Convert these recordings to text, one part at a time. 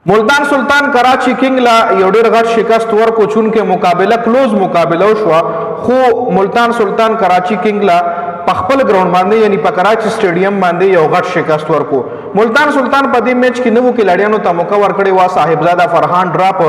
ملتان سلطان کراچی کنگ لا یو ډیر غټ شکست ورکو چونکه مقابله کلوز مقابله شو خو ملتان سلطان کراچی کنگ لا په خپل ګراوند باندې یعنی په کراچی سټیډیم باندې یو غټ شکست ورکو ملتان سلطان په دې میچ کې نوو کھلاډیانو ته موقع ورکړی وا صاحبزاده فرحان ډراپ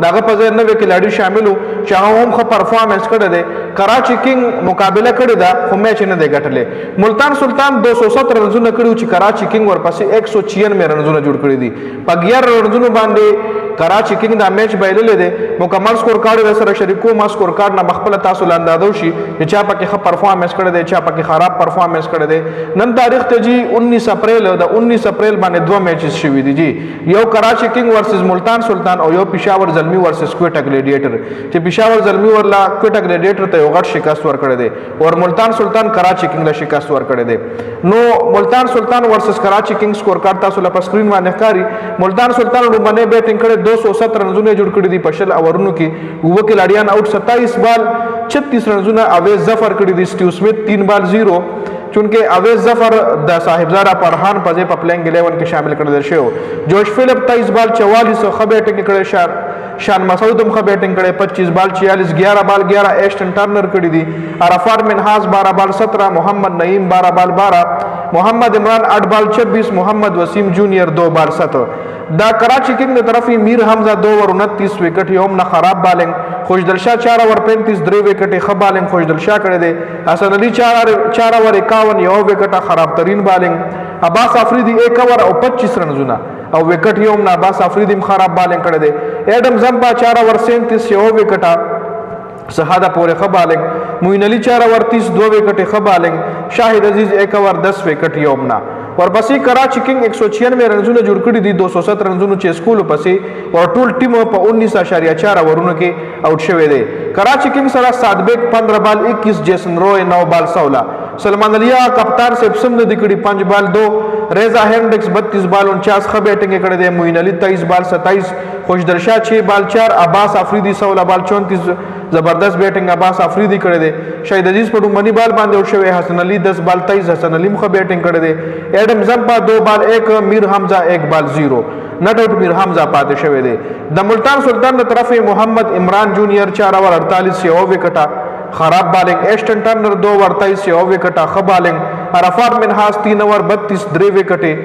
دغه په ځای نوې کھلاډي شاملو چې هغه هم ښه پرفارمنس کړی دی کراچی کنگ مقابله کړی دا خو میچ نه دی ګټلی ملتان سلطان 270 رنزونه کړي چې کراچی کنگ ورپسې 196 رنزونه جوړ کړي دي په 11 رنزونو باندې کراچی کنگ دا میچ بایللی دی مکمل سکور کارډ سره شریکو ما سکور کارډ نه مخبل تاسو لاندازو شي چې چا پکې ښه پرفارمنس کړی دی چا پکې خراب پرفارمنس کړی دی نن تاریخ ته جی 19 اپریل د 19 اپریل باندې دوه میچز شوي دي جی یو کراچی کنگ ورسز ملتان سلطان او یو پېښور زلمی ورسز کوټه ګلیډیټر چې پېښور زلمی ورلا کوټه ګلیډیټر ته یو غټ شکست ورکړی دی او ملتان سلطان کراچی کنگ له شکست ورکړی دی نو ملتان سلطان ورسز کراچی کنگ سکور کارډ تاسو له سکرین باندې ښکاري ملتان سلطان لومړنۍ بیټینګ کړې 270 رنزونه جوړ کړي دي په شل اورونو کې اوه کھلاډیان آؤٹ 27 بال 36 رنزونه اویس ظفر کړي دي سټیو سمیت 3 بال 0 چونکه اویس ظفر د صاحبزاده فرحان په ځای په پلینګ 11 کې شامل کړل شو جوش فلپ 23 بال 44 خه بیټینګ کړي شان مسعود هم خه بیټینګ کړي 25 بال 46 11 بال 11 ایشټن ټرنر کړي دي عرفات منحاس 12 بال 17 محمد نعیم 12 بال 12 محمد عمران 8 بال 26 محمد وسیم جونیئر 2 بال 7 دا کراچی کنگ نے طرفی میر حمزہ 2 اور 29 وکٹ یوم نہ خراب بالنگ خوشدل شاہ 4 اور 35 3 وکٹ خ بالنگ خوشدل شاہ کڑے دے حسن علی 4 اور 51 یو وکٹ خراب ترین بالنگ عباس آفریدی 1 اور 25 رنزونه او وکٹ یوم نہ عباس آفریدی خراب بالنگ کڑے دے ایڈم زمبا 4 اور 37 یو وکٹ شہادہ پورے خ بالنگ معین علی 4 اور 30 2 وکٹ خ بالنگ شاہد عزیز 1 اور 10 وکٹ یوم نہ ورپسې کراچی کنگ 196 رنزونه جوړ کړي دي 207 رنزونو چې سکول پسې او ټول ټیم په 19.4 اورونو کې آؤٹ شوی دی کراچی کنگ سره سادبیک 15 بال 21 جیسن روی 9 بال 16 سلمان علیہ کپتان سے پسم نے دکڑی 5 بال 2 ریزا ہینڈکس 32 بال 49 خ بیٹنگ کړي دي معین علی 23 بال 27 خوشدل شاہ 6 بال 4 عباس آفریدی 16 بال 34 زبردست بیٹنگ عباس آفریدی کړي دي شاہد عزیز په منی بال باندې او شوی حسن علی 10 بال 23 حسن علی مخ بیٹنگ کړي دي ایڈم زمبا 2 بال 1 میر حمزہ 1 بال 0 نٹ آؤٹ میر حمزہ پاتې شوی دی د ملتان سلطان نے طرف محمد عمران جونیئر 4 اور 48 یو وکٹا خراب بالنگ ایشٹن ٹرنر 2 اور 28 یو وکٹا خ بالنگ عرفات منحاس 3 اور 32 3 وکٹے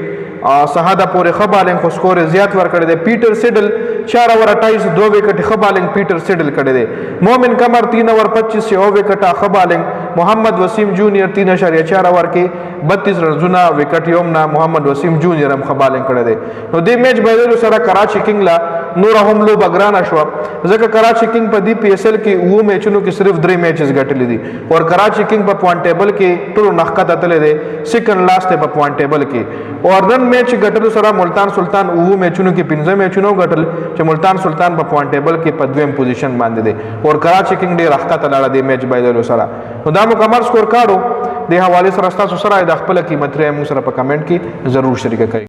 شہادہ پورے خ بالنگ کو سکور زیات ور کړی دی پیټر سیډل 4 اور 28 2 وکٹ خ بالنگ پیټر سیډل کړی دی مومن قمر 3 اور 25 یو وکټا خ بالنگ محمد وسیم جونیئر 3.4 اور کې 32 رنزونه وکټ یوم نه محمد وسیم جونیئر هم خ بالنگ کړی دی نو دې میچ بایلو سره کراچی کنگ لا نور هم لو بګرانه شو ځکه کراچی کنگ په دې پی ایس ایل کې وو میچونو کې صرف 3 میچز ګټلې دي اور کراچی کنگ په پوینټ ټیبل کې ټول نخکته تللی دی سیکنډ لاست په پوینټ ټیبل کې اور نن میچ ګټلو سره ملتان سلطان وو میچونو کې 15 میچونو ګټل چې ملتان سلطان په پوینټ ټیبل کې په دویم پوزیشن باندې دی اور کراچی کنگ ډېر راخته لاړه دی میچ بایلو سره نو دا مکمل سکور کارډ د حواله سره تاسو سره د خپل قیمت رای مو سره په کمنټ کې ضرور شریک کړئ